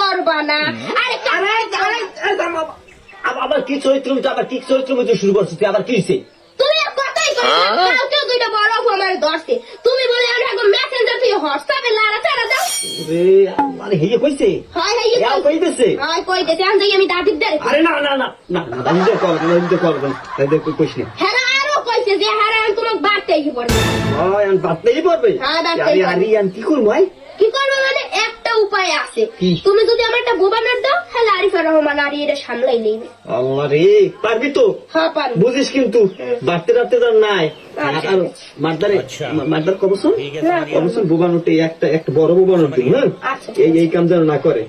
করবা না। আরে আবার কি চরিত্র আবার কি চরিত্র মধ্যে শুরু করছিস তুই আবার কি হয়েছে? তুমি কথাই কই না, কালকেও দুইটা বড় অপু আমার ধরছে। তুমি বলে আমি এখন মেসেঞ্জার থেকে হোয়াটসঅ্যাপে লাড়া ছাড়া দাও। রে মানে হেয়ে কইছে হয় হয় ইয়াও কইতেছে। হয় কই দেছে আমি যাই আমি দাদির দাঁড়ে। আরে না না না না না দাদিতে কল দাদিতে কল কইস না। হ্যাঁ আরো কইছে যে হ্যাঁ আমি তোমাকে বাড়তেই কি পড়বে। ওই আমি বাতলেই পারবে। হ্যাঁ, বাতলেই আরে পারবে। আরিয়ান কি করব ভাই? কি করবে মানে একটা উপায় আছে। কি? তুমি যদি আমার একটা বোবানার দাও তাহলে আরিফার রহমান আর এটা সামলাই নেবে। আল্লাহ রে পারবি তো? হ্যাঁ পারবো। বুঝিস কিন্তু বাড়তে রাতে তো নাই। আচ্ছা। আর মারদারে মারদার কবসন না, কবসন বোবানোতে একটা বড় বোবানো দিন হ্যাঁ আচ্ছা। এই কাম যেন না করে।